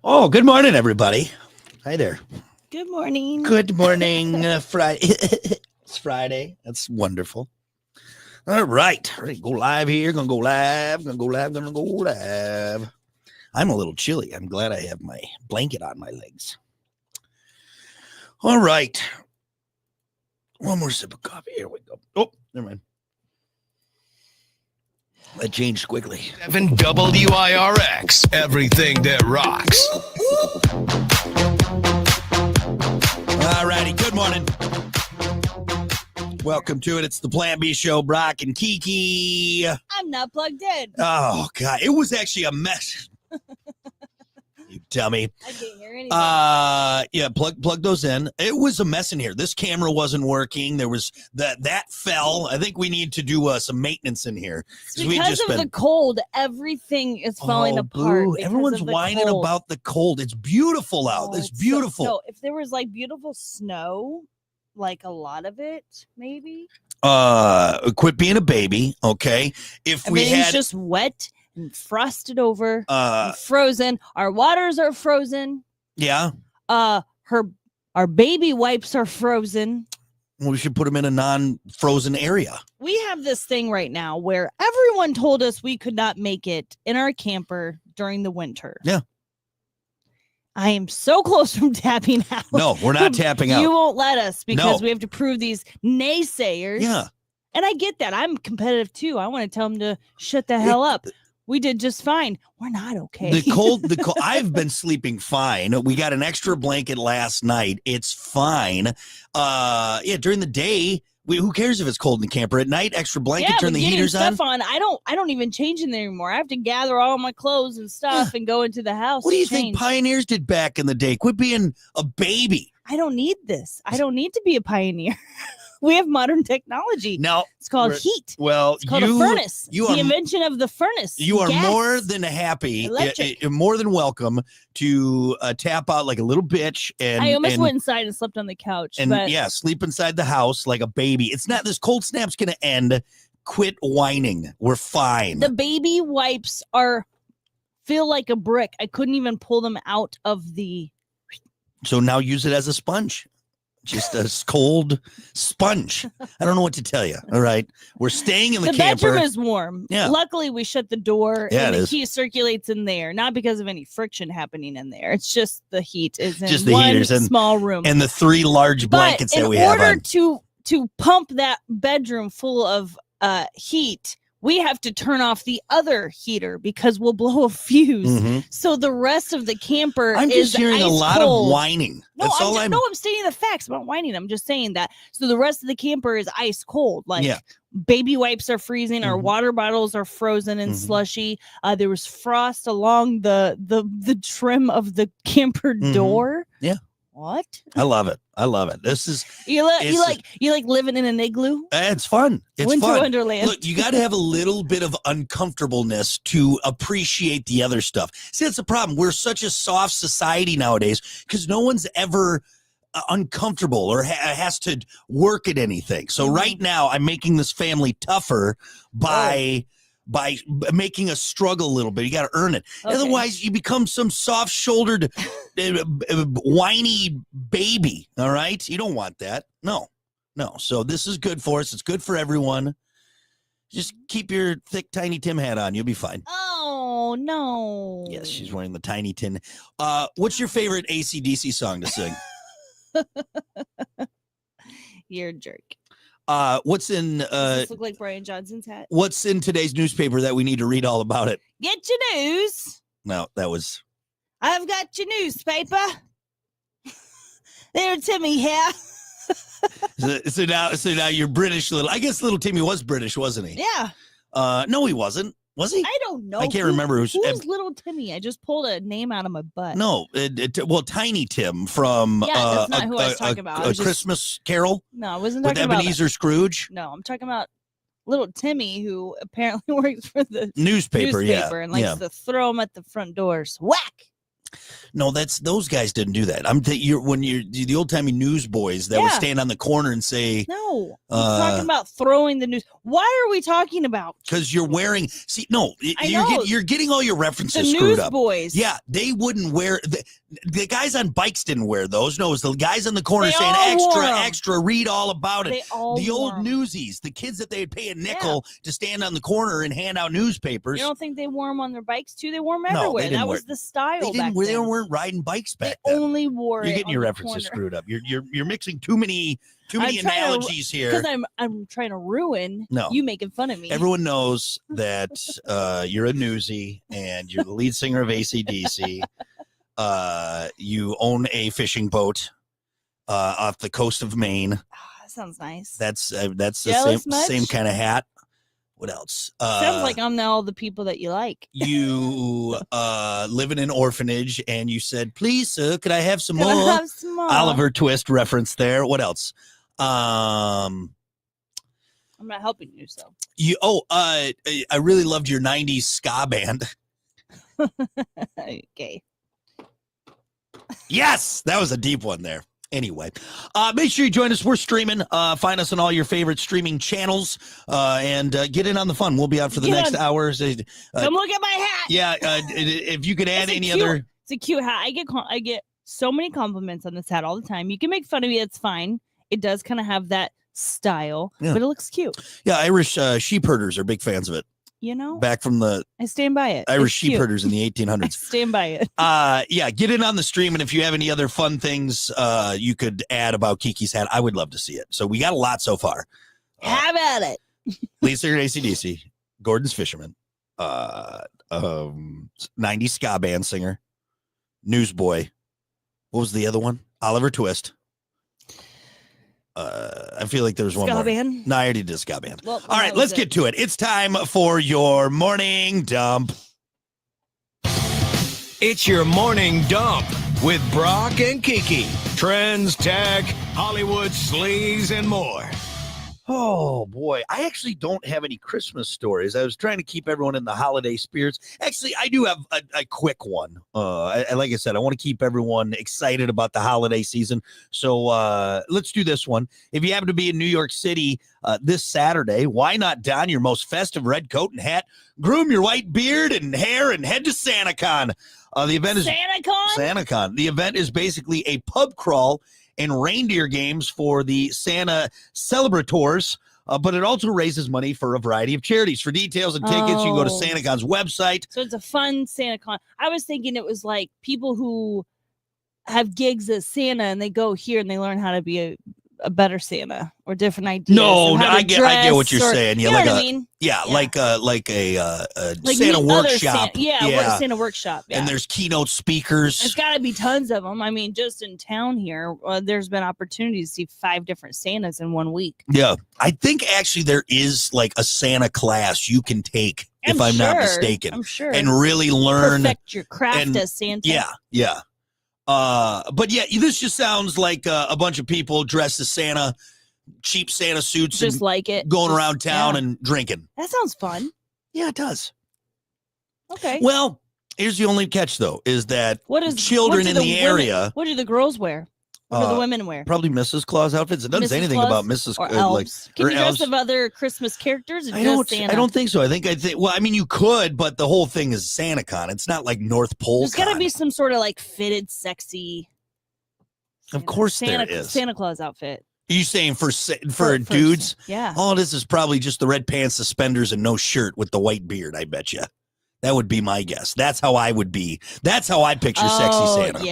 Oh, good morning, everybody. Hi there. Good morning. Good morning, Friday. It's Friday. That's wonderful. All right. Ready to go live here. Gonna go live. Gonna go live. I'm a little chilly. I'm glad I have my blanket on my legs. All right. One more sip of coffee. Here we go. Oh, never mind. That changed quickly. 7 WIRX, everything that rocks. All righty. Good morning. Welcome to it. It's the Plan B Show. Brock and Kiki. I'm not plugged in. Oh, God. It was actually a mess. You dummy. I can't hear anything. Yeah, plug those in. It was a mess in here. This camera wasn't working. There was that fell. I think we need to do some maintenance in here. Because of the cold, everything is falling apart. Boo. Everyone's whining about the cold. It's beautiful out. It's beautiful. So if there was like beautiful snow, like a lot of it, maybe. Quit being a baby, okay? If we had just wet and frosted over, and frozen. Our waters are frozen. Yeah. Our baby wipes are frozen. Well, we should put them in a non-frozen area. We have this thing right now where everyone told us we could not make it in our camper during the winter. Yeah. I am so close from tapping out. No, we're not tapping out. You won't let us because we have to prove these naysayers. Yeah. And I get that. I'm competitive too. I want to tell them to shut the hell up. We did just fine. We're not okay. The cold. I've been sleeping fine. We got an extra blanket last night. It's fine. Yeah, during the day, who cares if it's cold in the camper? At night, extra blanket, turn the heaters stuff on. I don't even change in there anymore. I have to gather all my clothes and stuff and go into the house. What do you think pioneers did back in the day? Quit being a baby. I don't need this. I don't need to be a pioneer. We have modern technology. No, it's called heat. Well, it's called a furnace. The invention of the furnace. You are more than happy, more than welcome to tap out like a little bitch. And I almost went inside and slept on the couch. And sleep inside the house like a baby. It's not. This cold snap's gonna end. Quit whining. We're fine. The baby wipes feel like a brick. I couldn't even pull them out of the. So now use it as a sponge. Just a cold sponge. I don't know what to tell you. All right. We're staying in the camper. The bedroom is warm. Yeah. Luckily, we shut the door and the heat circulates in there. Not because of any friction happening in there. It's just the heat is in the one heaters small room. And the 3 large blankets that we have on. In order to pump that bedroom full of heat, we have to turn off the other heater because we'll blow a fuse. Mm-hmm. So the rest of the camper I'm just hearing a lot of whining. I'm stating the facts about whining. I'm just saying that. So the rest of the camper is ice cold. Like baby wipes are freezing. Our water bottles are frozen and slushy. There was frost along the trim of the camper door. Yeah. What? I love it. I love it. This is you like living in an igloo. It's fun. It's Winter Wonderland. Look, you got to have a little bit of uncomfortableness to appreciate the other stuff. See, that's the problem. We're such a soft society nowadays because no one's ever uncomfortable or has to work at anything. So right now, I'm making this family tougher by making us struggle a little bit. You got to earn it. Okay. Otherwise, you become some soft-shouldered, whiny baby, all right? You don't want that. No. So this is good for us. It's good for everyone. Just keep your thick, Tiny Tim hat on. You'll be fine. Oh, no. Yes, she's wearing the Tiny Tim. What's your favorite AC/DC song to sing? You're a jerk. What's in Does this look like Brian Johnson's hat? What's in today's newspaper that we need to read all about it? Get your news. No, that was I've got your newspaper. There, Timmy here. so now you're British little. I guess little Timmy was British, wasn't he? Yeah. No, he wasn't. Was he? I don't know. I can't remember who's little Timmy. I just pulled a name out of my butt. No, Tiny Tim from that's not who I was talking about. A Christmas Carol. No, I wasn't talking about Ebenezer Scrooge. No, I'm talking about little Timmy, who apparently works for the newspaper and likes to throw them at the front doors. Whack. No, those guys didn't do that. When you're the old timey newsboys that would stand on the corner and say, "No, I'm talking about throwing the news." Why are we talking about? Because you're wearing. See, no, you're getting all your references the screwed up. Newsboys. Yeah, they wouldn't wear the guys on bikes didn't wear those. No, it was the guys on the corner saying extra. Read all about it. The old newsies, the kids that they'd pay a nickel to stand on the corner and hand out newspapers. You don't think they wore them on their bikes too? They wore them everywhere. That was the style. They weren't riding bikes back then. They only wore You're getting your references screwed up. You're mixing too many analogies here. Because I'm trying to ruin you making fun of me. Everyone knows that you're a newsie and you're the lead singer of AC/DC. You own a fishing boat off the coast of Maine. That sounds nice. That's the same kind of hat. What else? Sounds like I'm all the people that you like. You live in an orphanage, and you said, "Please, sir, could I have some more?" Have some more? Oliver Twist reference there. What else? I'm not helping you, so. I really loved your '90s ska band. Okay. Yes, that was a deep one there. Anyway, make sure you join us. We're streaming. Find us on all your favorite streaming channels and get in on the fun. We'll be out for the next hour. Come look at my hat. Yeah, if you could add other. It's a cute hat. I get so many compliments on this hat all the time. You can make fun of me. It's fine. It does kind of have that style, but it looks cute. Yeah, Irish sheep herders are big fans of it. You know, back from the I stand by it. Irish sheep herders in the 1800s. I stand by it. Yeah, get in on the stream, and if you have any other fun things you could add about Kiki's hat, I would love to see it. So we got a lot so far. Have at it. Lead singer AC/DC, Gordon's Fisherman, 90s ska band singer, newsboy. What was the other one? Oliver Twist. I feel like there was one more. Band? No, I already did ska band. Well, all right, let's get to it. It's time for your morning dump. It's your morning dump with Brock and Kiki. Trends, tech, Hollywood sleaze, and more. Oh, boy. I actually don't have any Christmas stories. I was trying to keep everyone in the holiday spirits. Actually, I do have a quick one. Like I said, I want to keep everyone excited about the holiday season. So let's do this one. If you happen to be in New York City this Saturday, why not don your most festive red coat and hat, groom your white beard and hair, and head to SantaCon. The event is SantaCon. The event is basically a pub crawl and reindeer games for the Santa celebrators, but it also raises money for a variety of charities. For details and tickets, you can go to SantaCon's website. So it's a fun SantaCon. I was thinking it was like people who have gigs as Santa and they go here and they learn how to be a better Santa or different ideas. No, I get what you're saying. Yeah, you know what I mean? Yeah, like a Santa workshop. Santa workshop. Yeah. And there's keynote speakers. There's got to be tons of them. I mean, just in town here, there's been opportunities to see 5 different Santas in 1 week. Yeah, I think actually there is like a Santa class you can take, if I'm not mistaken. I'm sure. And really learn. Perfect your craft as Santa. Yeah. But yeah, this just sounds like a bunch of people dressed as Santa, cheap Santa suits, just like it, going around town and drinking. That sounds fun. Yeah, it does. Okay. Well, here's the only catch, though, is that children in the area. What do the girls wear? What do the women wear? Probably Mrs. Claus outfits. It doesn't say anything about Mrs. Or elves. Can you dress of other Christmas characters? Or I don't think so. I think. Well, I mean, you could, but the whole thing is SantaCon. It's not like North Pole. There's got to be some sort of like fitted, sexy. Of course, there is Santa Claus outfit. Are you saying for dudes? Yeah. All this is probably just the red pants, suspenders, and no shirt with the white beard. I bet you. That would be my guess. That's how I would be. That's how I picture sexy Santa.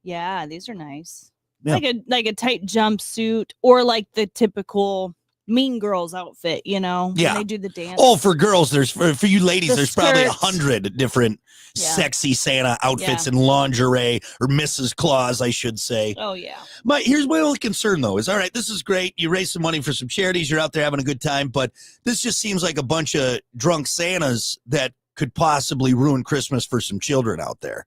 Yeah. These are nice. Yeah. Like a tight jumpsuit or like the typical Mean Girls outfit, you know? Yeah. When they do the dance. Oh, for girls, for you ladies, there's probably 100 different sexy Santa outfits and lingerie, or Mrs. Claus, I should say. Oh, yeah. Here's my only concern, though, is all right, this is great. You raise some money for some charities. You're out there having a good time, but this just seems like a bunch of drunk Santas that could possibly ruin Christmas for some children out there.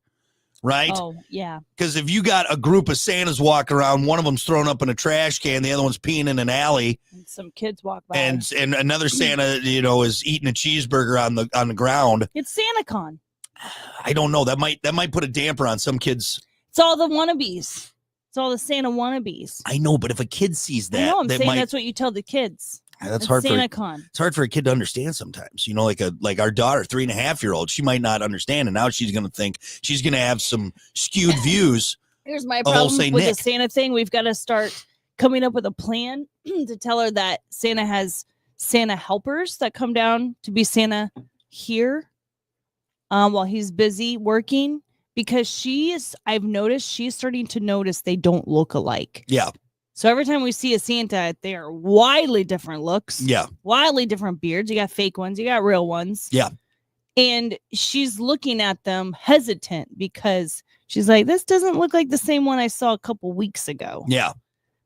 Right? Oh, yeah. Because if you got a group of Santas walking around, one of them's thrown up in a trash can, the other one's peeing in an alley, and some kids walk by, and another Santa, is eating a cheeseburger on the ground. It's SantaCon. I don't know. That might put a damper on some kids. It's all the wannabes. It's all the Santa wannabes. I know, but if a kid sees that, I know. I'm saying that's what you tell the kids. That's hard SantaCon. It's hard for a kid to understand sometimes. You know, like our daughter, 3.5-year-old, she might not understand, and now she's going to think she's going to have some skewed views. Here's my problem with the Santa thing. We've got to start coming up with a plan to tell her that Santa has Santa helpers that come down to be Santa here while he's busy working, because I've noticed she's starting to notice they don't look alike. Yeah. So every time we see a Santa, they are widely different looks. Yeah. Widely different beards. You got fake ones. You got real ones. Yeah. And she's looking at them hesitant because she's like, this doesn't look like the same one I saw a couple weeks ago. Yeah.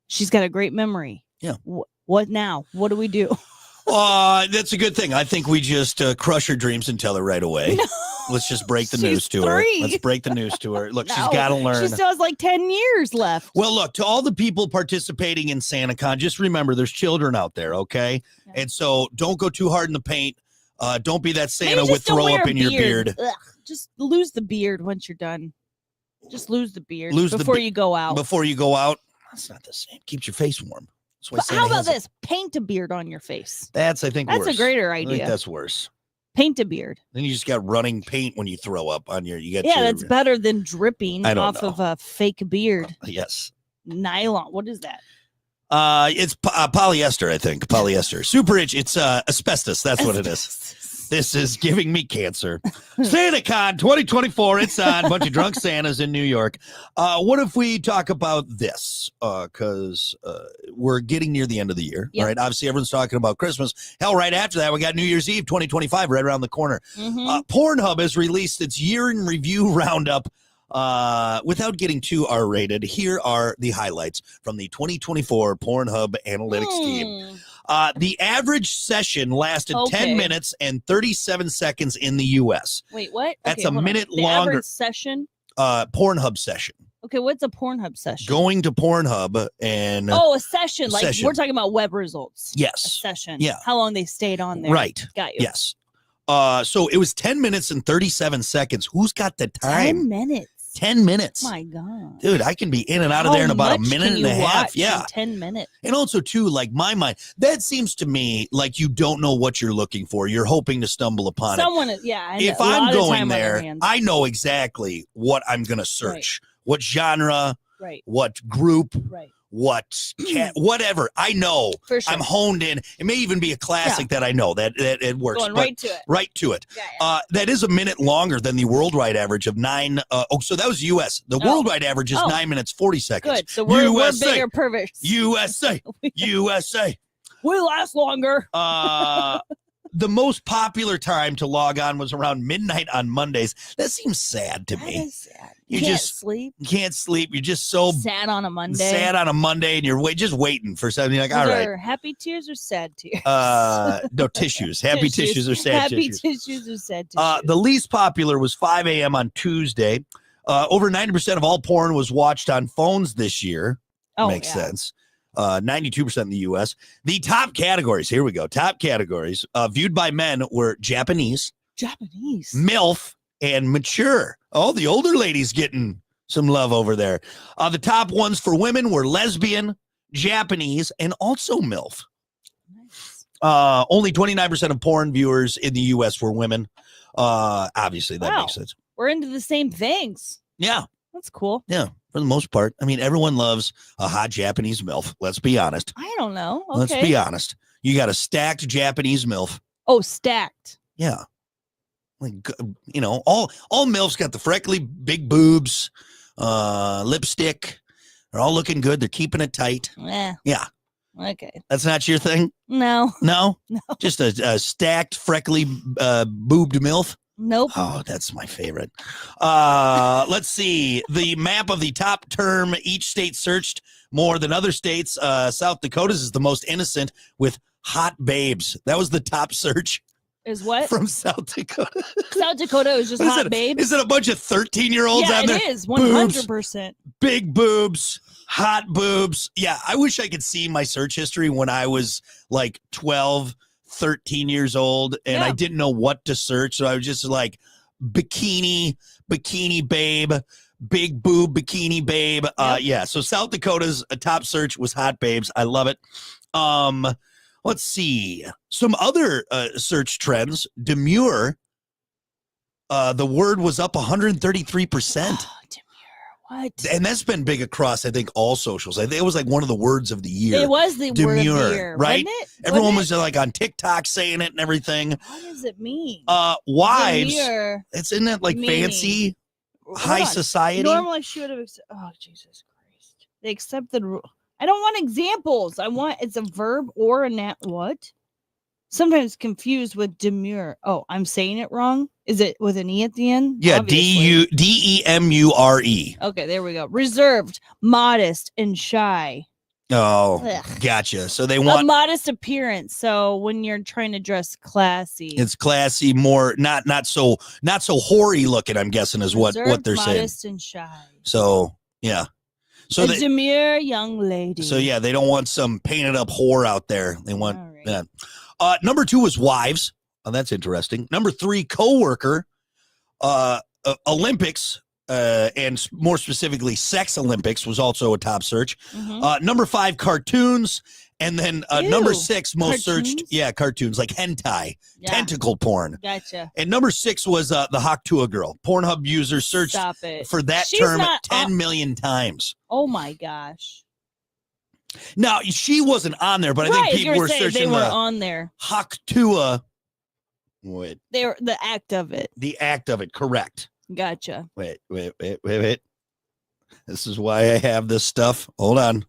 She's got a great memory. Yeah. What now? What do we do? That's a good thing. I think we just crush her dreams and tell her right away. No. Let's just break the news to her. Let's break the news to her. Look, she's got to learn. She still has like 10 years left. Well, look, to all the people participating in SantaCon, just remember there's children out there, okay? Yeah. And so don't go too hard in the paint. Don't be that Santa with throw up in your beard. Ugh, just lose the beard once you're done. Just lose the beard before you go out. Before you go out? That's not the same. Keeps your face warm. But how about this? Paint a beard on your face. I think that's worse. A greater idea. I think that's worse. Paint a beard. Then you just got running paint when you throw up on your. That's better than dripping off of a fake beard. Yes. Nylon. What is that? It's polyester. I think polyester. Super itch. It's asbestos. That's what it is. This is giving me cancer. SantaCon 2024. It's on. A bunch of drunk Santas in New York. What if we talk about this? Because we're getting near the end of the year. Yep. All right. Obviously, everyone's talking about Christmas. Hell, right after that, we got New Year's Eve 2025 right around the corner. Mm-hmm. Pornhub has released its year in review roundup. Without getting too R-rated, here are the highlights from the 2024 Pornhub analytics team. The average session lasted 10 minutes and 37 seconds in the U.S. Wait, what? That's a minute longer. Average session? Pornhub session. Okay, what's a Pornhub session? Going to Pornhub and... a session. We're talking about web results. Yes. A session. Yeah. How long they stayed on there. Right. Got you. Yes. So it was 10 minutes and 37 seconds. Who's got the time? 10 minutes. 10 minutes. My God. Dude, I can be in and out of there in about a minute and a half. Yeah. 10 minutes. And also, too, like my mind, that seems to me like you don't know what you're looking for. You're hoping to stumble upon it. Yeah. If I'm going there, I know exactly what I'm going to search. Right. What genre, what group, whatever. I know. For sure. I'm honed in. It may even be a classic that I know that it works. Going right to it. Right to it. Yeah. That is a minute longer than the worldwide average of 9. So that was U.S. The worldwide average is 9 minutes, 40 seconds. Good. So we're bigger perverts. USA. USA. We last longer. The most popular time to log on was around midnight on Mondays. That seems sad to me. That is sad. You just sleep. Can't sleep. You're just so sad on a Monday. Sad on a Monday, and you're just waiting for something. You're like, all right. Happy tears or sad tears? No, tissues. Happy tissues or sad tissues? Happy tissues or sad tissues? The least popular was 5 a.m. on Tuesday. Over 90% of all porn was watched on phones this year. Makes sense. 92% in the U.S. The top categories, here we go. Top categories viewed by men were Japanese, MILF, and mature. Oh, the older ladies getting some love over there. The top ones for women were lesbian, Japanese, and also MILF. Nice. Only 29% of porn viewers in the U.S. were women. Obviously, that makes sense. We're into the same things. Yeah. That's cool. Yeah, for the most part. I mean, everyone loves a hot Japanese MILF. Let's be honest. I don't know. Okay. Let's be honest. You got a stacked Japanese MILF. Oh, stacked. Yeah. Like, you know, all MILFs got the freckly big boobs, lipstick. They're all looking good. They're keeping it tight. Yeah. Okay. That's not your thing? No. No? No. Just a stacked, freckly, boobed MILF? Nope. Oh, that's my favorite. Let's see. The map of the top term each state searched more than other states. South Dakota's is the most innocent with hot babes. That was the top search. Is what? From South Dakota. South Dakota is just hot babes. Is it a bunch of 13-year-olds out there? Yeah, it is. 100%. Big boobs, hot boobs. Yeah, I wish I could see my search history when I was like 12, 13 years old, and I didn't know what to search. So I was just like bikini babe, big boob bikini babe. Yeah. So South Dakota's top search was hot babes. I love it. Let's see some other search trends. Demure. The word was up 133%. What? And that's been big across, I think, all socials. I think it was like one of the words of the year. It was the word of the year, right? Wasn't it? Everyone was like on TikTok saying it and everything. What does it mean? Wives. Demure. Isn't it like fancy, high society? Normally she would have. Oh, Jesus Christ! They accepted. I don't want examples. It's a verb or a noun. What? Sometimes confused with demure. Oh, I'm saying it wrong. Is it with an E at the end? Yeah, Obviously. Demure. Okay, there we go. Reserved, modest, and shy. Oh, Ugh. gotcha. So they want a modest appearance. So when you're trying to dress classy, it's classy, more not so hoary looking. I'm guessing is what they're saying. Modest and shy. So yeah. So a demure young lady. So yeah, they don't want some painted up whore out there. They want right. number 2 was wives. Oh, that's interesting. Number 3, coworker. Olympics, and more specifically, sex Olympics was also a top search. Mm-hmm. Number 5, cartoons, and then number 6, most searched. Yeah, cartoons like hentai, tentacle porn. Gotcha. And number 6 was the Haktua girl. Pornhub users searched for that term 10 million times. Oh my gosh. Now she wasn't on there, but I think people were searching. They were on there. Haktua. Wait. They were the act of it. The act of it, correct. Gotcha. Wait. This is why I have this stuff. Hold on.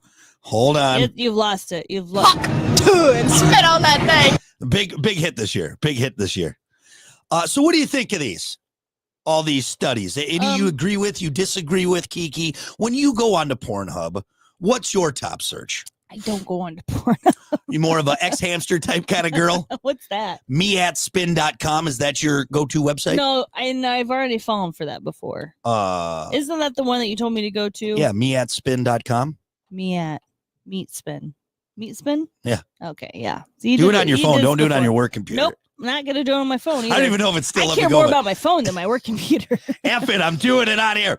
You've lost it. You've lost and spit on that thing. Big hit this year. So what do you think of these? All these studies. Any you agree with, you disagree with, Kiki? When you go onto Pornhub, what's your top search? I don't go on to Pornhub. You more of an ex-hamster type kind of girl? What's that? meatspin.com. Is that your go-to website? No, I've already fallen for that before. Isn't that the one that you told me to go to? Yeah, meatspin.com. Meatspin. Meatspin? Yeah. Okay, yeah. So do it on your phone. Don't do it on your work computer. Nope. I'm not going to do it on my phone either. I don't even know if it's still up to go. I care more about my phone than my work computer. F it. I'm doing it on here.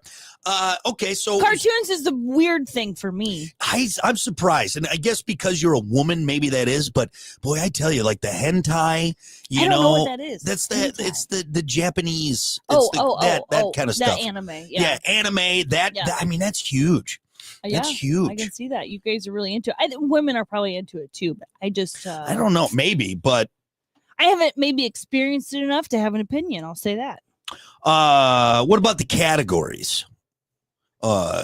Okay, so cartoons is the weird thing for me. I'm surprised, and I guess because you're a woman, maybe that is. But boy, I tell you, like the hentai, I don't know what that is. That's it's the Japanese. That kind of stuff. That anime, anime. I mean, that's huge. That's huge. I can see that. You guys are really into it. I think women are probably into it too, but I just I don't know, maybe, but I haven't maybe experienced it enough to have an opinion. I'll say that. What about the categories?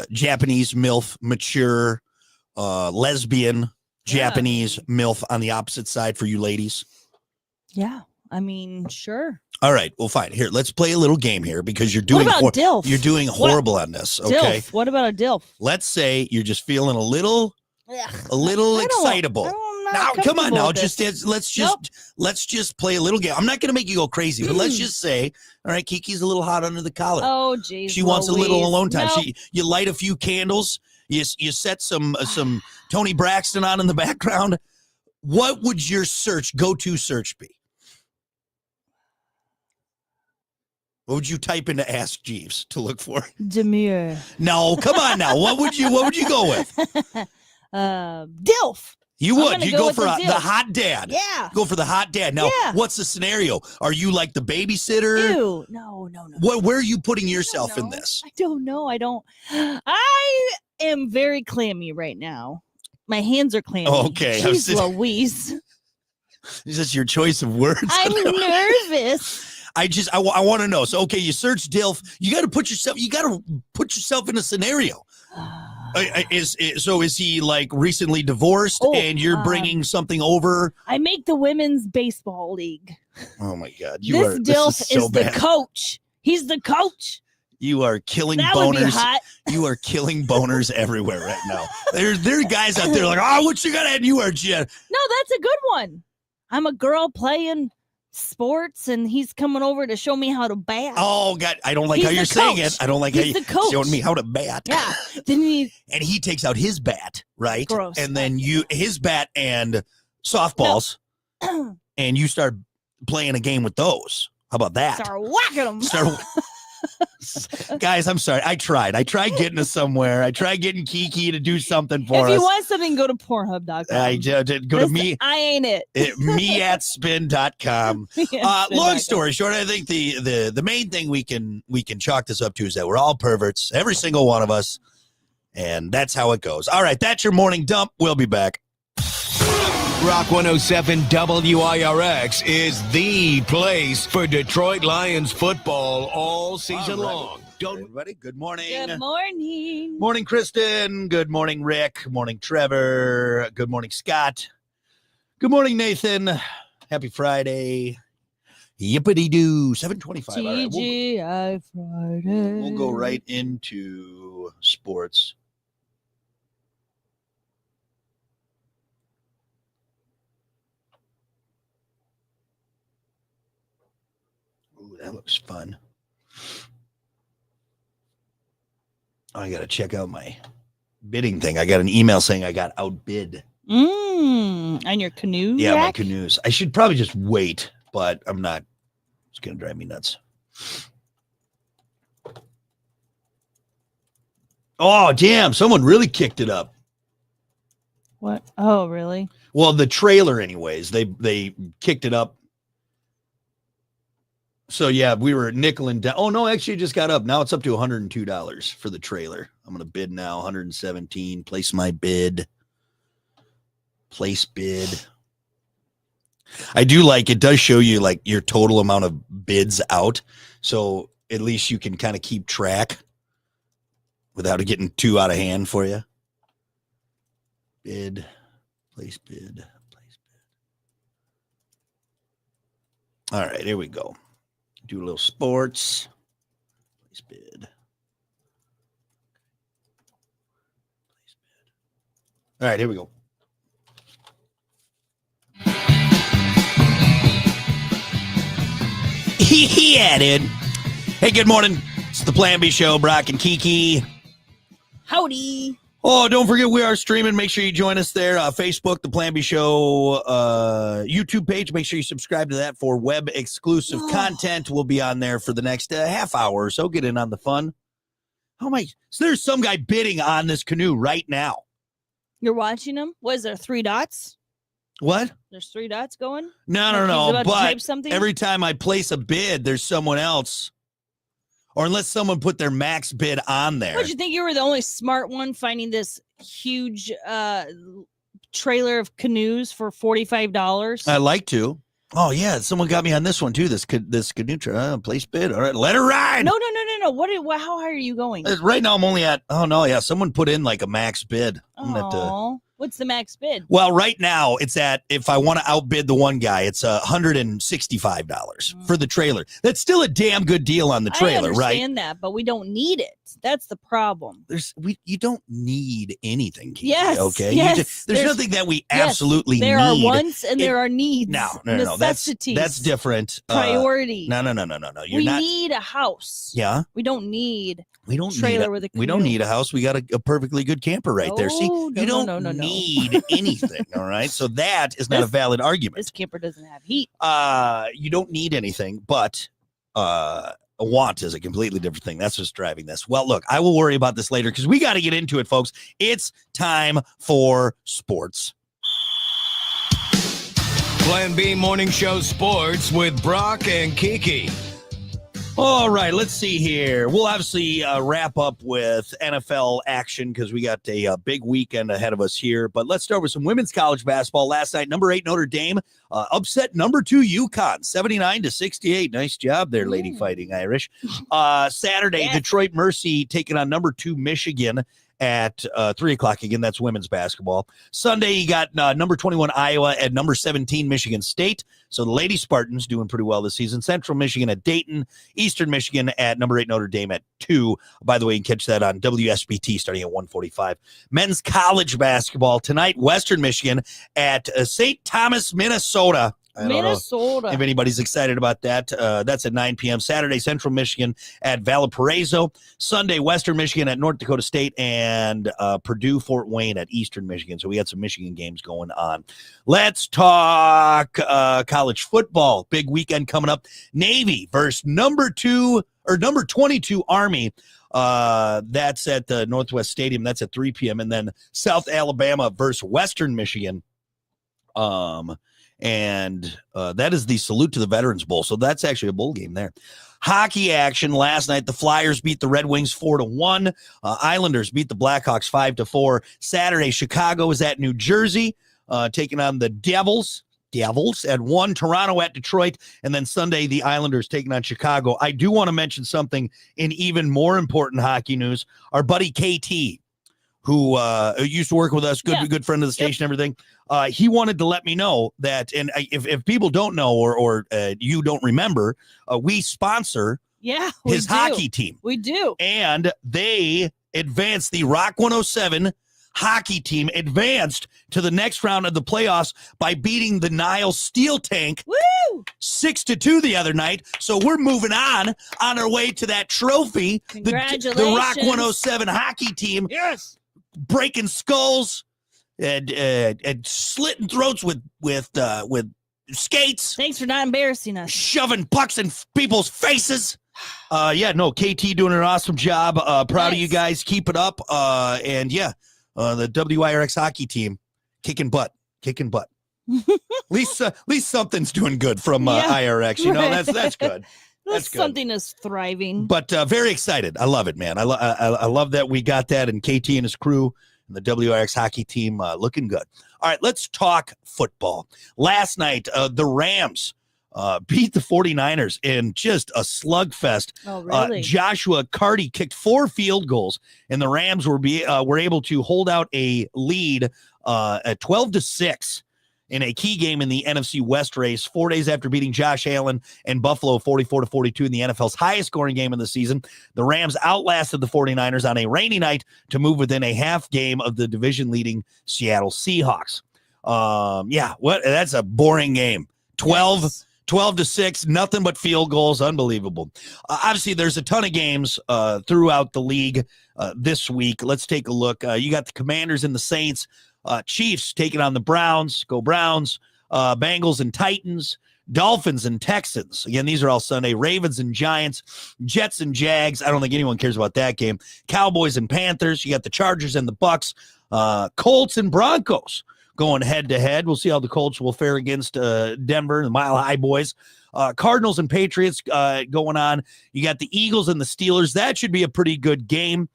Japanese MILF, mature, lesbian, Japanese MILF on the opposite side for you ladies. Yeah, I mean, sure. All right, well, fine. Here, let's play a little game here because you're doing DILF? You're doing horrible on this. Okay. DILF. What about a DILF? Let's say you're just feeling a little excitable. Now, come on now. Let's just play a little game. I'm not going to make you go crazy, but let's just say, all right, Kiki's a little hot under the collar. Oh, geez. She wants a little alone time. Nope. You light a few candles. You set some Tony Braxton on in the background. What would your go-to search be? What would you type into Ask Jeeves to look for? Demure. No, come on now. What would you go with? DILF. You would. You go for the hot dad. Yeah. Go for the hot dad. Now, what's the scenario? Are you like the babysitter? Ew. No. Where are you putting yourself in this? I don't know. I am very clammy right now. My hands are clammy. Oh, okay. Jeez Louise. Is this your choice of words? I'm nervous. I want to know. So, okay, you search DILF. You got to put yourself in a scenario. Is he like recently divorced and you're bringing something over? I make the women's baseball league. Oh my God. This DILF is the coach. He's the coach. You are killing that boners. Would be hot. You are killing boners everywhere right now. There are guys out there like, oh, what you got? And you are Jen. No, that's a good one. I'm a girl playing sports and he's coming over to show me how to bat. Oh God, I don't like how you're saying it. I don't like how you're showing me how to bat. Yeah. Then and he takes out his bat, right? Gross. And then his bat and softballs, and you start playing a game with those. How about that? Start whacking them. Guys, I'm sorry. I tried getting us somewhere. I tried getting Kiki to do something for us. If you want something, go to Pornhub.com. I did go to me. I ain't it. Me@spin.com. Long story short, I think the main thing we can chalk this up to is that we're all perverts, every single one of us, and that's how it goes. All right, that's your morning dump. We'll be back. Rock 107 WIRX is the place for Detroit Lions football all season long. Everybody, good morning. Good morning. Morning, Kristen. Good morning, Rick. Good morning, Trevor. Good morning, Scott. Good morning, Nathan. Happy Friday. Yippity-doo. 7:25. TGI Friday. We'll go right into sports. Ooh, that looks fun. I got to check out my bidding thing. I got an email saying I got outbid. On your canoe Yeah, rack? my canoes. I should probably just wait, but I'm not. It's going to drive me nuts. Oh, damn. Someone really kicked it up. What? Oh, really? Well, the trailer anyways. They kicked it up. So, yeah, we were nickel and down. Oh, no, actually it just got up. Now it's up to $102 for the trailer. I'm going to bid now, 117. Place my bid. Place bid. I do like, it does show you like your total amount of bids out. So at least you can kind of keep track without it getting too out of hand for you. Bid, place bid, place bid. All right, here we go. Do a little sports. Place bid. Place bid. All right, here we go. Yeah, dude. Hey, good morning. It's the Plan B Show, Brock and Kiki. Howdy. Oh, don't forget we are streaming. Make sure you join us there. Facebook, the Plan B Show YouTube page. Make sure you subscribe to that for web exclusive content. We'll be on there for the next half hour or so. Get in on the fun. Oh my! So there's some guy bidding on this canoe right now. You're watching them? What is there, 3 dots? What? There's 3 dots going? No. But something? every time I place a bid, there's someone else. Or unless someone put their max bid on there. What, you think you were the only smart one finding this huge trailer of canoes for $45? I like to. Oh, yeah. Someone got me on this one, too. This canoe trailer. Place bid. All right. Let her ride. No. How high are you going? Right now, I'm only at, oh, no. Yeah. Someone put in like a max bid. Oh, what's the max bid? Well, right now, it's at, if I want to outbid the one guy, it's $165 for the trailer. That's still a damn good deal on the trailer, right? I understand that, but we don't need it. That's the problem. You don't need anything, Kiki, yes. okay? Yes. There's nothing that we absolutely need. There are wants and there are needs. No. Necessities. That's different. Priority. No. We need a house. Yeah. We don't need We don't trailer need with a canoe. We don't need a house. We got a perfectly good camper right there. See, you don't need anything. All right. So that is not a valid argument. This camper doesn't have heat. You don't need anything, but a want is a completely different thing. That's what's driving this. Well, look, I will worry about this later because we got to get into it, folks. It's time for sports. Plan B Morning Show Sports with Brock and Kiki. All right, let's see here. We'll obviously wrap up with NFL action because we got a big weekend ahead of us here. But let's start with some women's college basketball. Last night, number 8 Notre Dame upset number 2 UConn, 79-68. Nice job there, Lady Fighting Irish. Saturday, Detroit Mercy taking on number 2 Michigan at 3 o'clock. Again, that's women's basketball. Sunday, you got number 21 Iowa at number 17 Michigan State. So the Lady Spartans doing pretty well this season. Central Michigan at Dayton. Eastern Michigan at number 8 Notre Dame at 2. By the way, you can catch that on WSBT starting at 1:45. Men's college basketball tonight. Western Michigan at St. Thomas, Minnesota. I don't know Minnesota. if anybody's excited about that. That's at 9 p.m. Saturday, Central Michigan at Valparaiso. Sunday, Western Michigan at North Dakota State, and Purdue, Fort Wayne at Eastern Michigan. So we had some Michigan games going on. Let's talk college football. Big weekend coming up. Navy versus number 22 Army. That's at the Northwest Stadium. That's at 3 p.m. And then South Alabama versus Western Michigan. And that is the Salute to the Veterans Bowl. So that's actually a bowl game there. Hockey action last night. The Flyers beat the Red Wings 4-1. Islanders beat the Blackhawks 5-4. Saturday, Chicago is at New Jersey, taking on the Devils at 1. Toronto at Detroit. And then Sunday, the Islanders taking on Chicago. I do want to mention something in even more important hockey news. Our buddy KT, who used to work with us, good friend of the station, everything. He wanted to let me know that, and if people don't know or you don't remember, we sponsor his hockey team. We do. And they advanced, the Rock 107 hockey team advanced to the next round of the playoffs by beating the Niles Steel Tank 6-2 the other night. So we're moving on our way to that trophy. Congratulations. The Rock 107 hockey team. Yes. Breaking skulls and slitting throats with skates. Thanks for not embarrassing us. Shoving pucks in people's faces. KT doing an awesome job. Proud of you guys. Keep it up. The WIRX hockey team kicking butt. At least something's doing good from IRX. You know, that's good. That's good. Something is thriving. But very excited. I love it, man. I love that we got that, and KT and his crew and the WRX hockey team looking good. All right, let's talk football. Last night, the Rams beat the 49ers in just a slugfest. Oh, really? Joshua Carty kicked 4 field goals, and the Rams were able to hold out a lead at 12-6 in a key game in the NFC West race, 4 days after beating Josh Allen and Buffalo 44-42 in the NFL's highest scoring game of the season. The Rams outlasted the 49ers on a rainy night to move within a half game of the division-leading Seattle Seahawks. That's a boring game. 12-6, nothing but field goals. Unbelievable. Obviously, there's a ton of games throughout the league this week. Let's take a look. You got the Commanders and the Saints. Chiefs taking on the Browns. Go Browns. Bengals and Titans. Dolphins and Texans. Again, these are all Sunday. Ravens and Giants. Jets and Jags. I don't think anyone cares about that game. Cowboys and Panthers. You got the Chargers and the Bucks. Colts and Broncos going head-to-head. We'll see how the Colts will fare against Denver, the Mile High Boys. Cardinals and Patriots going on. You got the Eagles and the Steelers. That should be a pretty good game.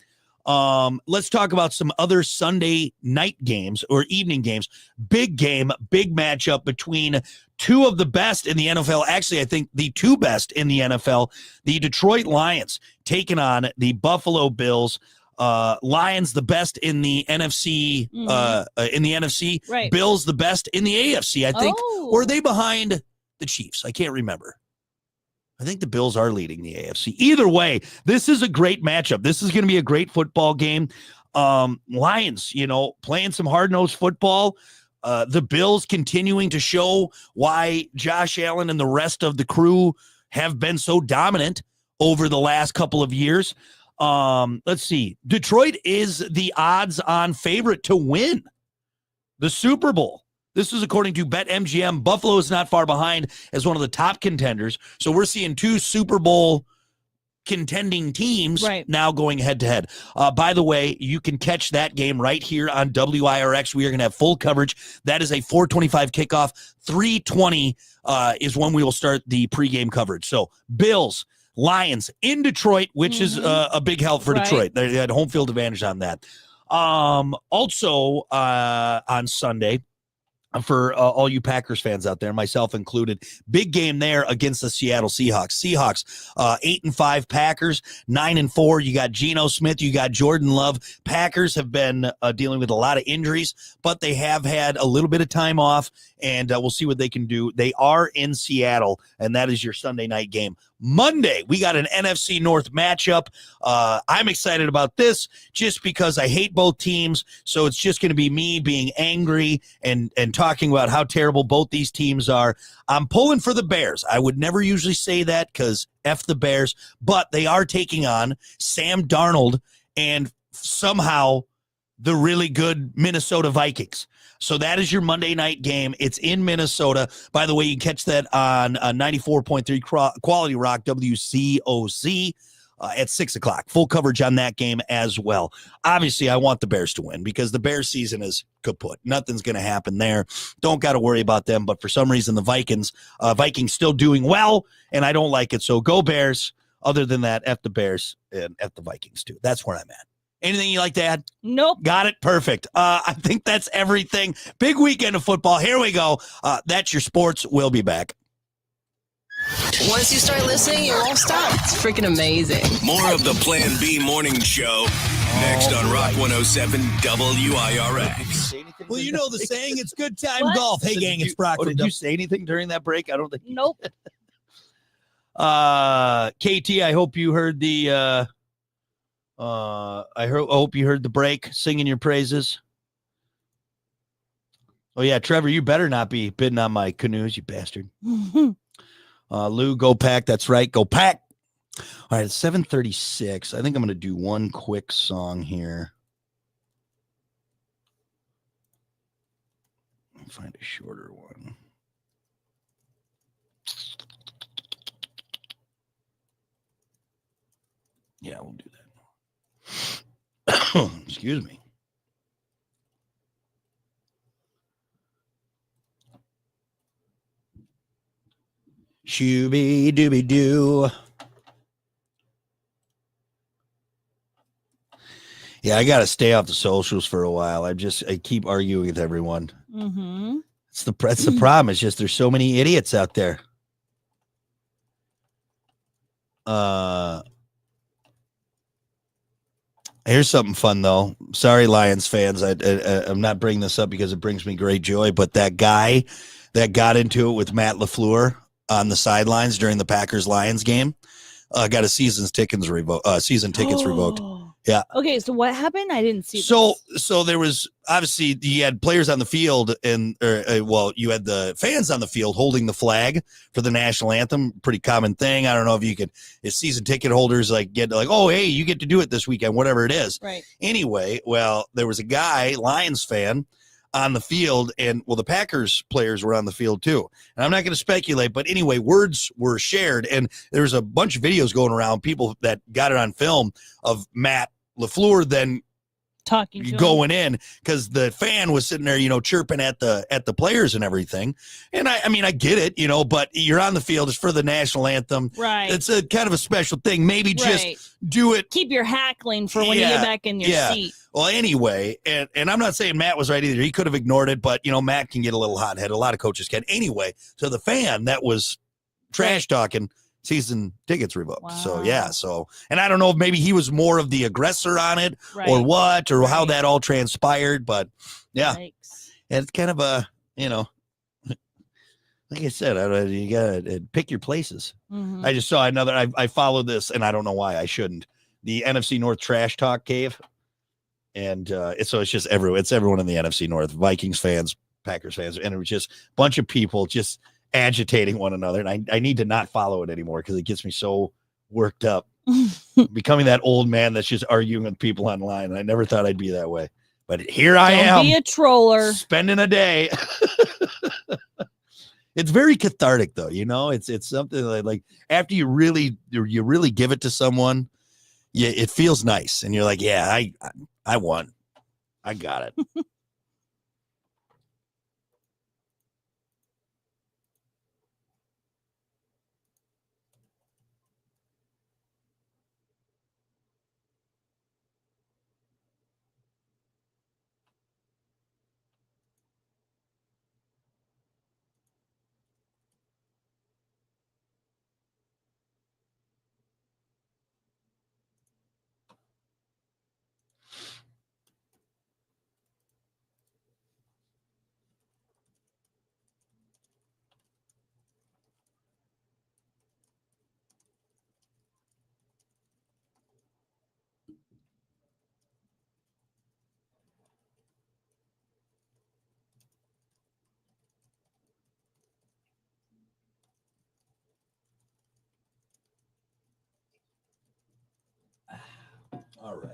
Let's talk about some other Sunday night games or evening games. Big game, big matchup between two of the best in the NFL. Actually, I think the two best in the NFL. The Detroit Lions taking on the Buffalo Bills. Lions the best in the NFC. Right. Bills the best in the AFC. I think. Or are they behind the Chiefs? I can't remember. I think the Bills are leading the AFC. Either way, this is a great matchup. This is going to be a great football game. Lions, playing some hard-nosed football. The Bills continuing to show why Josh Allen and the rest of the crew have been so dominant over the last couple of years. Let's see. Detroit is the odds-on favorite to win the Super Bowl. This is according to BetMGM. Buffalo is not far behind as one of the top contenders. So we're seeing two Super Bowl contending teams now going head-to-head. By the way, you can catch that game right here on WIRX. We are going to have full coverage. That is a 4:25 kickoff. 3:20 is when we will start the pregame coverage. So Bills, Lions in Detroit, which is a big help for Detroit. They had home field advantage on that. Also on Sunday, for all you Packers fans out there, myself included, big game there against the Seattle Seahawks. 8-5 Packers, 9-4. You got Geno Smith, you got Jordan Love. Packers have been dealing with a lot of injuries, but they have had a little bit of time off, and we'll see what they can do. They are in Seattle, and that is your Sunday night game. Monday, we got an NFC North matchup. I'm excited about this just because I hate both teams, so it's just going to be me being angry and talking about how terrible both these teams are. I'm pulling for the Bears. I would never usually say that because F the Bears, but they are taking on Sam Darnold and somehow the really good Minnesota Vikings. So that is your Monday night game. It's in Minnesota. By the way, you can catch that on 94.3 Quality Rock WCOC at 6 o'clock. Full coverage on that game as well. Obviously, I want the Bears to win because the Bears season is kaput. Nothing's going to happen there. Don't got to worry about them. But for some reason, the Vikings still doing well, and I don't like it. So go Bears. Other than that, F the Bears and F the Vikings too. That's where I'm at. Anything you like to add? Nope. Got it. Perfect. I think that's everything. Big weekend of football. Here we go. That's your sports. We'll be back. Once you start listening, you won't stop. It's freaking amazing. More of the Plan B Morning Show next on Rock 107 WIRX. Well, you know the saying, it's good time What? golf. Hey, gang, it's Brock. Did you say anything during that break? I don't think. Nope. KT, I hope you heard the I hope you heard the break singing your praises. Oh yeah, Trevor, you better not be bidding on my canoes, you bastard. Lou, go Pack. That's right, go Pack. All right, it's 7:36. I think I'm going to do one quick song here. Let me find a shorter one. Yeah, we'll do that. Excuse me. Shooby dooby doo. Yeah, I got to stay off the socials for a while. I keep arguing with everyone. Mm-hmm. That's the problem. It's just there's so many idiots out there. Here's something fun though. Sorry, Lions fans. I'm not bringing this up because it brings me great joy. But that guy that got into it with Matt LaFleur on the sidelines during the Packers-Lions game got his season tickets revoked. Yeah. Okay, so what happened? I didn't see. So there was obviously you had players on the field and you had the fans on the field holding the flag for the national anthem. Pretty common thing. I don't know if you could, if season ticket holders get oh, hey, you get to do it this weekend, whatever it is. Right. Anyway, well, there was a guy, Lions fan, on the field, and the Packers players were on the field too. And I'm not going to speculate, but anyway, words were shared, and there's a bunch of videos going around, people that got it on film of Matt LaFleur then talking to going in because the fan was sitting there, chirping at the players and everything. And I mean, I get it, but you're on the field. It's for the national anthem. Right. It's a kind of a special thing. Maybe just do it. Keep your hackling for when you get back in your seat. Well, anyway, and I'm not saying Matt was right either. He could have ignored it, but Matt can get a little hot-headed. A lot of coaches can. Anyway, so the fan that was trash talking, season tickets revoked. Wow. So yeah, and I don't know if maybe he was more of the aggressor on it or what, or how that all transpired, but yeah. Yikes. And it's kind of a, like I said, you gotta pick your places. Mm-hmm. I just saw another, I follow this and I don't know why I shouldn't, the NFC North trash talk cave. And it's just everyone, it's everyone in the NFC North, Vikings fans, Packers fans, and it was just a bunch of people just agitating one another, and I need to not follow it anymore because it gets me so worked up. Becoming that old man that's just arguing with people online, and I never thought I'd be that way, but here I am. Be a troller, spending a day. It's very cathartic, though. It's something like after you really give it to someone, it feels nice, and you're like, yeah, I won, I got it.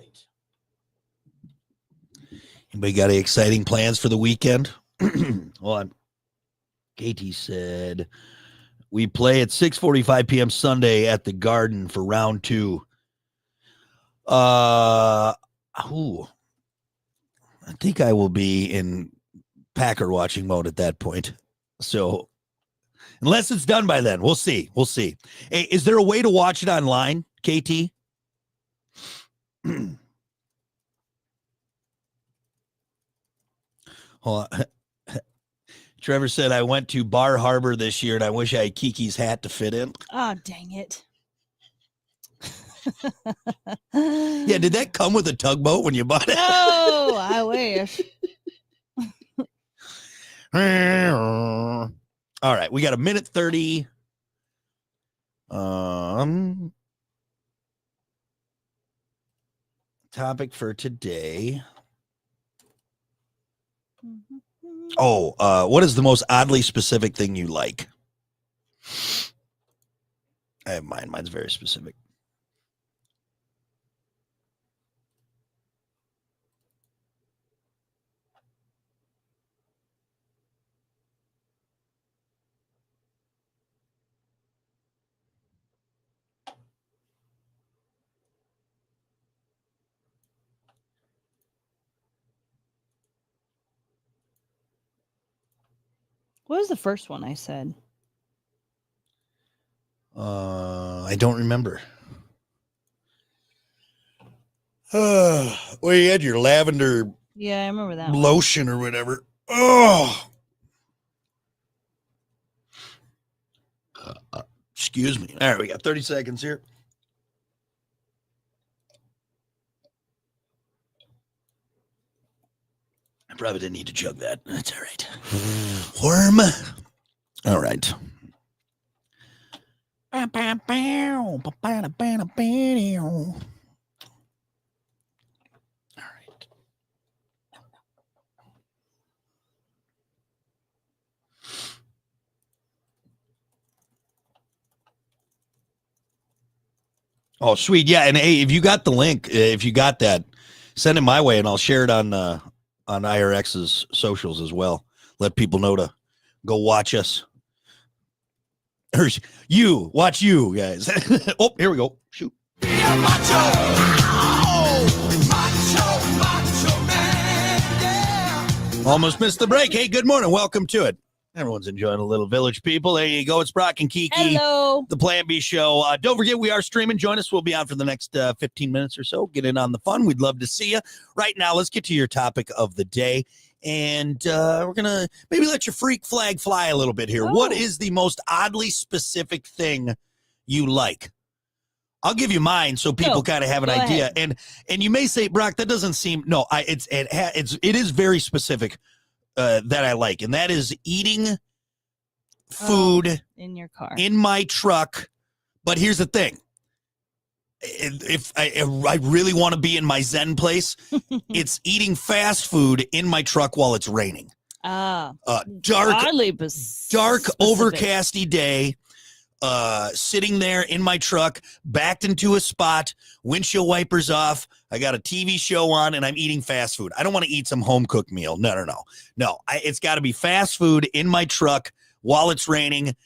right. Anybody got any exciting plans for the weekend? Hold on. Katie said we play at 6:45 p.m. Sunday at the Garden for round 2. I think I will be in Packer watching mode at that point. So unless it's done by then, we'll see. We'll see. Hey, is there a way to watch it online, KT? Hold on. Trevor said, I went to Bar Harbor this year and I wish I had Kiki's hat to fit in. Oh, dang it. Yeah, did that come with a tugboat when you bought it? No, I wish. All right, we got a minute 30. Topic for today. What is the most oddly specific thing you like? I have mine. Mine's very specific. What was the first one I said? I don't remember. Well, you had your lavender Yeah, I remember that lotion or whatever. Oh, excuse me. All right, we got 30 seconds here. I probably didn't need to chug that. That's all right. Worm. All right. All right. Oh, sweet. Yeah. And hey, if you got the link, if you got that, send it my way and I'll share it on IRX's socials as well. Let people know to go watch us. Or watch you guys. Oh, here we go. Shoot. Almost missed the break. Hey, good morning. Welcome to it. Everyone's enjoying a little Village People. There you go. It's Brock and Kiki. Hello. The Plan B Show. Don't forget, we are streaming. Join us. We'll be on for the next 15 minutes or so. Get in on the fun. We'd love to see you. Right now, let's get to your topic of the day. And we're going to maybe let your freak flag fly a little bit here. Oh. What is the most oddly specific thing you like? I'll give you mine so people kind of have an idea. Ahead. And you may say, Brock, that doesn't seem, no, it is very specific that I like. And that is eating food in your car, in my truck. But here's the thing. If I really want to be in my Zen place, it's eating fast food in my truck while it's raining. Dark, overcasty day, sitting there in my truck, backed into a spot, windshield wipers off. I got a TV show on and I'm eating fast food. I don't want to eat some home cooked meal. No. It's got to be fast food in my truck while it's raining.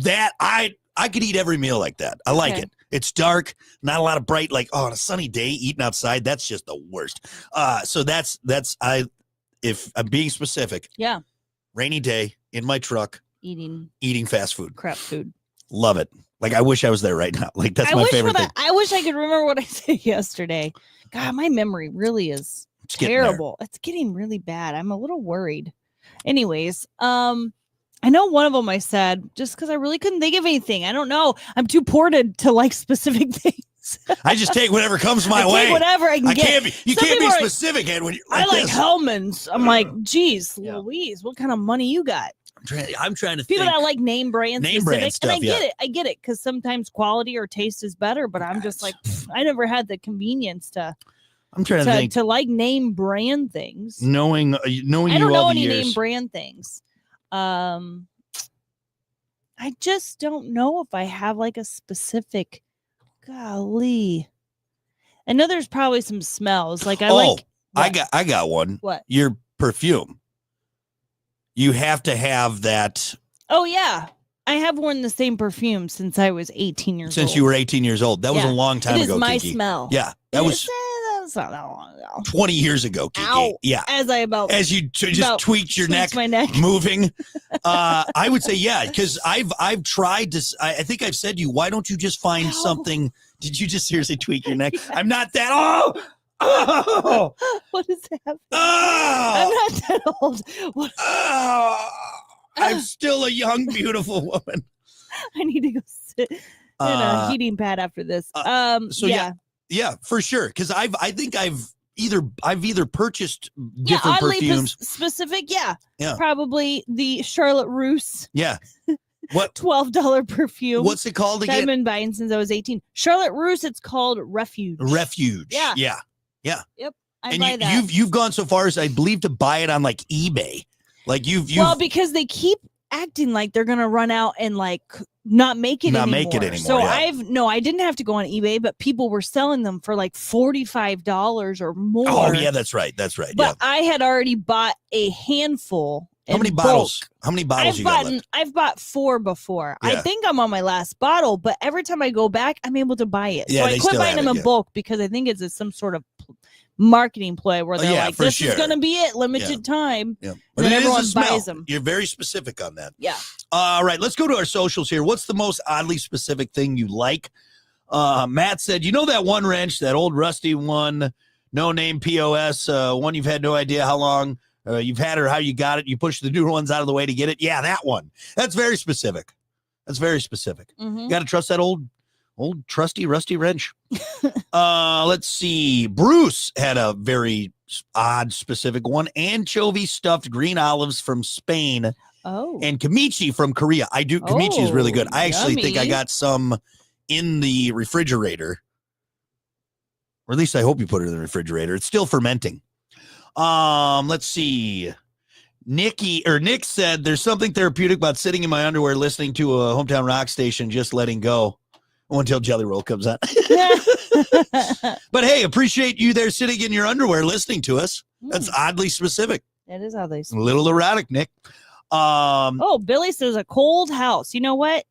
That I could eat every meal like that. I like it. It's dark, not a lot of bright, like, on a sunny day, eating outside, that's just the worst. So if I'm being specific, rainy day in my truck, eating fast food, crap food. Love it. Like, I wish I was there right now. Like, that's my favorite thing. I wish I could remember what I said yesterday. God, my memory really is terrible. It's getting really bad. I'm a little worried. Anyways, I know one of them I said just because I really couldn't think of anything. I don't know. I'm too poor to like specific things. I just take whatever comes my way. Take whatever I can get. You can't be specific, Ed. When I like Hellman's. I'm like, geez, Louise, what kind of money you got? I'm trying to people think. that like name brand stuff, and I get it because sometimes quality or taste is better. But I'm just like, I never had the convenience to. I'm trying to think to like name brand things. Knowing I you don't all know the any years. name brand things. I just don't know if I have like a specific. Golly, I know there's probably some smells. Like I I got one. What? Your perfume. You have to have that. Oh yeah. I have worn the same perfume since I was 18 years old. Since you were 18 years old. That was a long time ago, It is my Kiki. smell. Yeah. That's not that long ago. 20 years ago, Kiki. Ow. Yeah. As you just tweaked your neck, my neck. moving. I would say, yeah, because I've tried to, I think I've said to you, why don't you just find something? Did you just seriously tweak your neck? I'm not that. Oh! What is happening? Oh! I'm not that old. What? Oh! I'm still a young, beautiful woman. I need to go sit in a heating pad after this. So yeah, for sure. Because I think I've either purchased different perfumes. Specific, yeah. Probably the Charlotte Russe. Yeah. What $12 perfume? What's it called again? I've been buying since I was 18. Charlotte Russe. It's called Refuge. Refuge. Yeah. Yep. I buy that. You've gone so far as I believe to buy it on like eBay. Like you've well, because they keep acting like they're gonna run out and like not make it anymore. So I didn't have to go on eBay, but people were selling them for like $45 or more. Oh yeah, that's right. But I had already bought a handful. How many bottles? How many bottles you got left? I've bought 4 before. I think I'm on my last bottle, but every time I go back, I'm able to buy it. Yeah, so I quit buying them in bulk because I think it's some sort of marketing play where they're like, this is going to be it, limited time. Yeah. But then everyone buys them. You're very specific on that. Yeah. All right, let's go to our socials here. What's the most oddly specific thing you like? Matt said, you know that one wrench, that old rusty one, no name POS, one you've had no idea how long you've had or how you got it. You push the newer ones out of the way to get it. Yeah, that one. That's very specific. Mm-hmm. Got to trust that old trusty rusty wrench. Let's see. Bruce had a very odd specific one. Anchovy stuffed green olives from Spain. Oh. And kimchi from Korea. Kimchi is really good. I actually think I got some in the refrigerator. Or at least I hope you put it in the refrigerator. It's still fermenting. Let's see. Nick said there's something therapeutic about sitting in my underwear listening to a hometown rock station, just letting go until Jelly Roll comes on. But hey, appreciate you there sitting in your underwear listening to us. That's oddly specific. It is oddly specific. A little erotic, Nick. Billy says a cold house. You know what?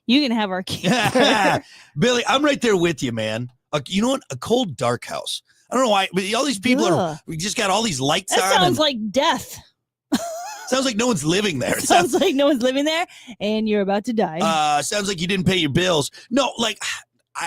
You can have our camper. Billy, I'm right there with you, man. You know what? A cold, dark house. I don't know why, but all these people we just got all these lights on. That sounds like death. Sounds like no one's living there. Sounds like no one's living there and you're about to die. Sounds like you didn't pay your bills. No, like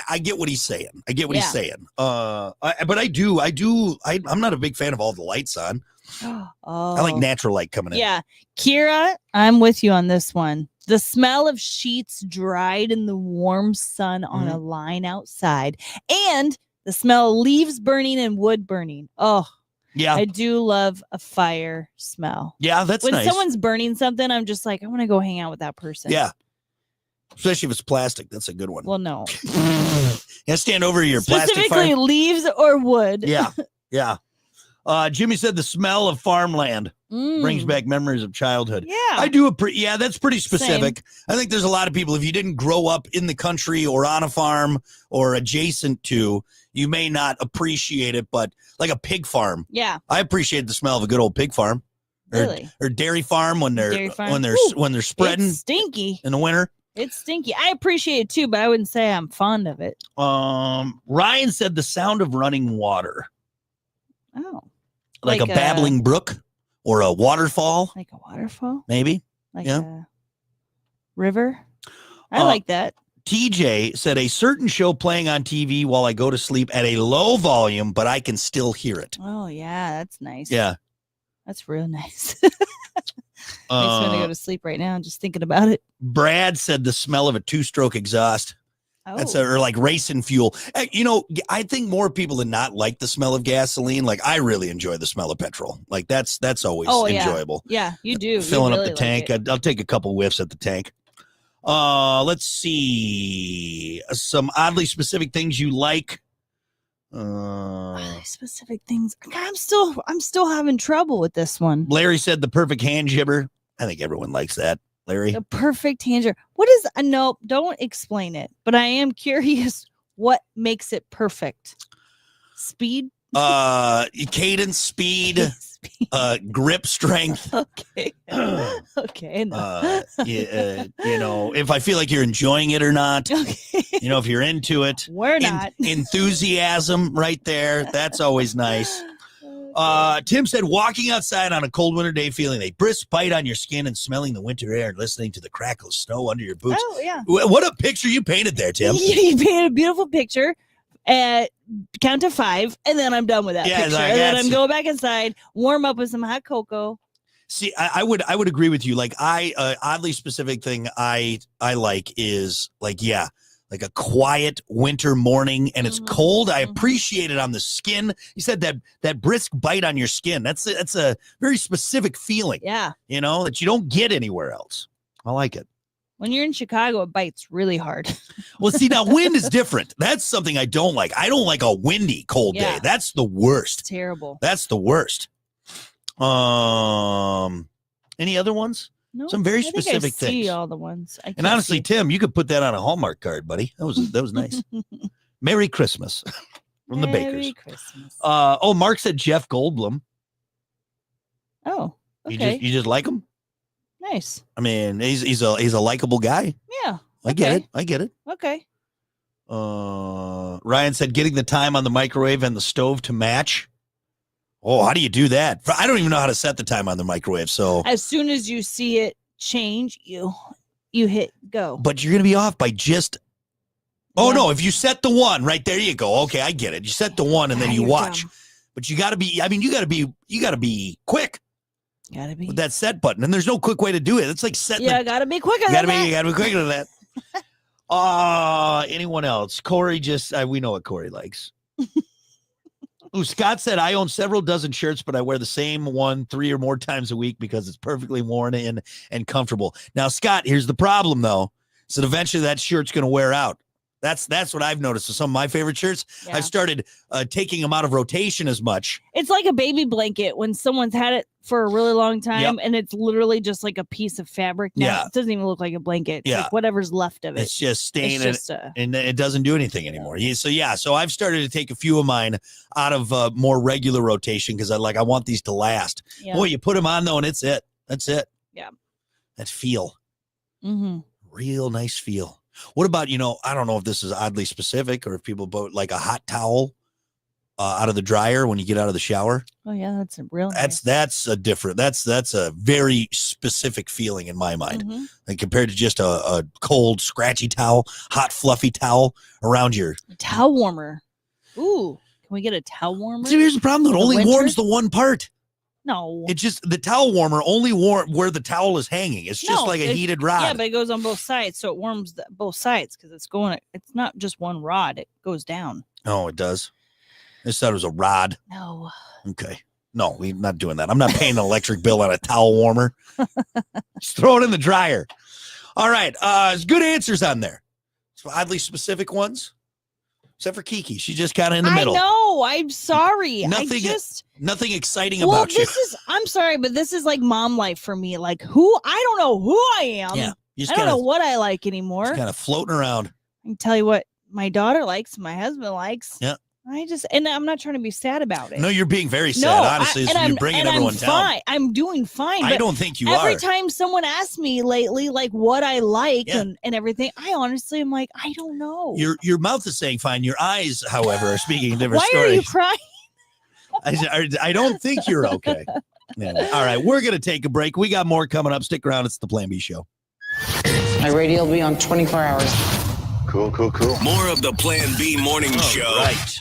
I get what he's saying. He's saying. But I'm not a big fan of all the lights on. I like natural light coming in. Yeah. Kira, I'm with you on this one. The smell of sheets dried in the warm sun on a line outside, and the smell of leaves burning and wood burning. Oh, yeah. I do love a fire smell. Yeah, that's nice. When someone's burning something, I'm just like, I want to go hang out with that person. Yeah. Especially if it's plastic. That's a good one. Well, no. Yeah, stand over your plastic fire. Specifically leaves or wood. Yeah. Yeah. Jimmy said the smell of farmland brings back memories of childhood. Yeah. I do that's pretty specific. Same. I think there's a lot of people, if you didn't grow up in the country or on a farm or adjacent to, you may not appreciate it, but like a pig farm. Yeah. I appreciate the smell of a good old pig farm. Really? Or dairy farm when they're spreading it's stinky in the winter. It's stinky. I appreciate it too, but I wouldn't say I'm fond of it. Ryan said the sound of running water. Oh. Like a babbling brook or a waterfall. Like a waterfall? Maybe. Like a river? I like that. TJ said a certain show playing on TV while I go to sleep at a low volume, but I can still hear it. Oh, yeah. That's nice. Yeah. That's real nice. Makes me want to go to sleep right now just thinking about it. Brad said the smell of a two-stroke exhaust. Oh. That's or like racing fuel. You know, I think more people than not like the smell of gasoline. Like I really enjoy the smell of petrol. Like that's always enjoyable. Yeah, you do. Filling really up the tank. I'll take a couple whiffs at the tank. Let's see. Some oddly specific things you like. Specific things. I'm still having trouble with this one. Larry said the perfect hand jibber. I think everyone likes that. Larry, the perfect hand jibber. What is? No, don't explain it. But I am curious. What makes it perfect? Speed. Cadence, speed, grip strength. Okay. Okay. No. If I feel like you're enjoying it or not. Okay. If you're into it. We're not. Enthusiasm right there. That's always nice. Tim said, walking outside on a cold winter day, feeling a brisk bite on your skin and smelling the winter air and listening to the crackle of snow under your boots. Oh, yeah. What a picture you painted there, Tim. You painted a beautiful picture. Count to 5, and then I'm done with that picture. And then I'm going back inside, warm up with some hot cocoa. See, I would agree with you. Like oddly specific thing I like is like a quiet winter morning and it's cold. I appreciate it on the skin. You said that brisk bite on your skin. That's a very specific feeling. Yeah. That you don't get anywhere else. I like it. When you're in Chicago, it bites really hard. Well, see, now wind is different. That's something I don't like. I don't like a windy, cold day. That's the worst. It's terrible. That's the worst. Any other ones? No, some very specific I see things. all the ones. And honestly, Tim, you could put that on a Hallmark card, buddy. That was nice. Merry Christmas from the Bakers. Merry Christmas. Mark said Jeff Goldblum. Oh, okay. You just like him? Nice. I mean, he's a likable guy. Yeah. I get it. Okay. Ryan said getting the time on the microwave and the stove to match. Oh, how do you do that? I don't even know how to set the time on the microwave. So as soon as you see it change, you hit go. But you're gonna be off by just. Oh no! If you set the one right there, you go. Okay, I get it. You set the one and then you watch. Dumb. But you got to be. I mean, you got to be quick. Gotta be with that set button, and there's no quick way to do it. It's like setting. Yeah, gotta be quicker. You gotta be quicker than that. Anyone else? Corey we know what Corey likes. Ooh, Scott said, I own several dozen shirts, but I wear the same one 3 or more times a week because it's perfectly worn in and comfortable. Now, Scott, here's the problem, though. So eventually that shirt's going to wear out. That's what I've noticed. So some of my favorite shirts, I've started taking them out of rotation as much. It's like a baby blanket when someone's had it for a really long time and it's literally just like a piece of fabric. Now, it doesn't even look like a blanket. It's like whatever's left of it. It's just staying and it doesn't do anything anymore. So I've started to take a few of mine out of more regular rotation because I want these to last. Yeah. Boy, you put them on though and it's it. That's it. Yeah. That feel. Mm-hmm. Real nice feel. What about, I don't know if this is oddly specific or if people put like a hot towel out of the dryer when you get out of the shower. Oh yeah, that's a real. That's a different. That's a very specific feeling in my mind, like compared to just a cold, scratchy towel, hot, fluffy towel around your towel warmer. Ooh, can we get a towel warmer? See, here's the problem: it only warms the one part. No, it just the towel warmer only warm where the towel is hanging. It's just like a heated rod. Yeah, but it goes on both sides, so it warms both sides because it's not just one rod; it goes down. Oh, it does. I just thought it was a rod. No. Okay. No, we're not doing that. I'm not paying an electric bill on a towel warmer. Just throw it in the dryer. All right. Good answers on there. So oddly specific ones. Except for Kiki. She's just kind of in the middle. I know. I'm sorry. Nothing exciting about you. I'm sorry, but this is like mom life for me. Like I don't know who I am. Yeah. I don't know what I like anymore. Just kind of floating around. I can tell you what my daughter likes, my husband likes. Yeah. And I'm not trying to be sad about it. No, you're being very sad, honestly. You're bringing everyone down. I'm doing fine. I don't think you every time someone asks me lately, like what I like and everything, I honestly am like, I don't know. Your mouth is saying fine. Your eyes, however, are speaking a different story. Why are you crying? I don't think you're okay. Yeah. All right, we're going to take a break. We got more coming up. Stick around. It's the Plan B Show. My radio will be on 24 hours. Cool. More of the Plan B morning show. Right.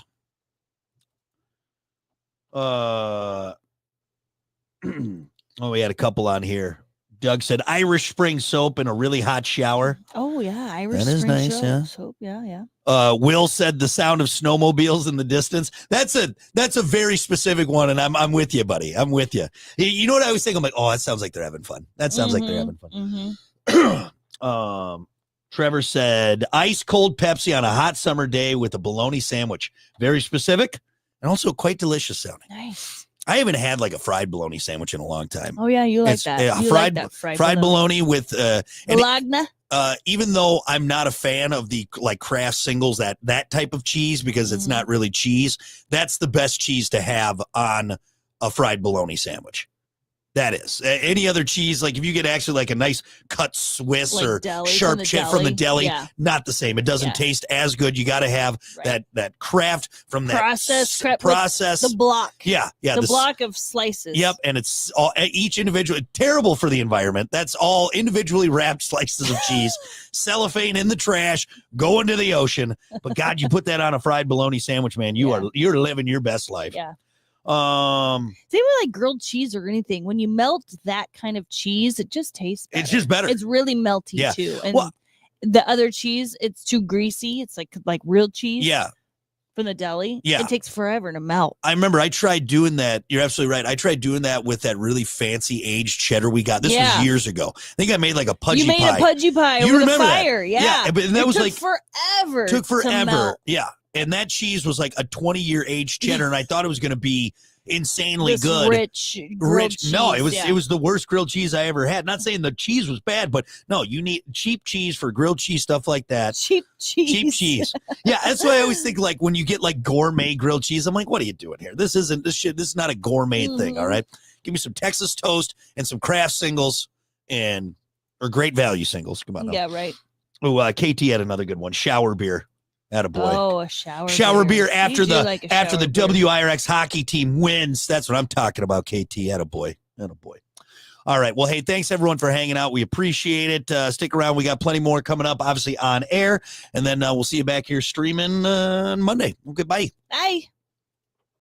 We had a couple on here. Doug said Irish Spring soap in a really hot shower. Oh yeah, Irish Spring nice, soap. Yeah. Will said the sound of snowmobiles in the distance. That's a very specific one, and I'm with you, buddy. I'm with you. You know what I was thinking? I'm like, oh, that sounds like they're having fun. That sounds like they're having fun. Trevor said ice cold Pepsi on a hot summer day with a bologna sandwich. Very specific and also quite delicious sounding. Nice. I haven't had like a fried bologna sandwich in a long time. Oh yeah, you like It's, that. fried You like that fried bologna with Bologna. even though I'm not a fan of the like Kraft singles, that type of cheese, because it's not really cheese, that's the best cheese to have on a fried bologna sandwich. That is. Any other cheese, like if you get actually like a nice cut Swiss Like or deli, sharp chip from the deli, yeah. not the same. It doesn't taste as good. You got to have that Kraft from that process. The block. Yeah. The block of slices. Yep, and it's all each individual, terrible for the environment. That's all individually wrapped slices of cheese, cellophane in the trash, going to the ocean. But God, you put that on a fried bologna sandwich, man. You're living your best life. Yeah. Same with like grilled cheese or anything. When you melt that kind of cheese, it just tastes better. It's just better. It's really melty too. And the other cheese, it's too greasy. It's like real cheese. Yeah. From the deli. Yeah. It takes forever to melt. I remember I tried doing that. You're absolutely right. I tried doing that with that really fancy aged cheddar we got. This was years ago. I think I made like a pudgy pie. You made a pudgy pie over the fire. That? Yeah. But that was took like forever. Took forever. To melt. Yeah. And that cheese was like a 20-year aged cheddar, and I thought it was going to be insanely this good. Rich. Cheese, no, it was the worst grilled cheese I ever had. Not saying the cheese was bad, but no, you need cheap cheese for grilled cheese stuff like that. Cheap cheese. Yeah, that's why I always think like when you get like gourmet grilled cheese, I'm like, what are you doing here? This is not a gourmet thing. All right, give me some Texas toast and some Kraft singles or Great Value singles. Come on, yeah, right. Oh, KT had another good one. Shower beer. Attaboy. Oh, a shower beer after the like after the WIRX hockey team wins. That's what I'm talking about, KT. Attaboy. All right. Well, hey, thanks everyone for hanging out. We appreciate it. Stick around. We got plenty more coming up, obviously on air, and then we'll see you back here streaming on Monday. Well, goodbye. Bye.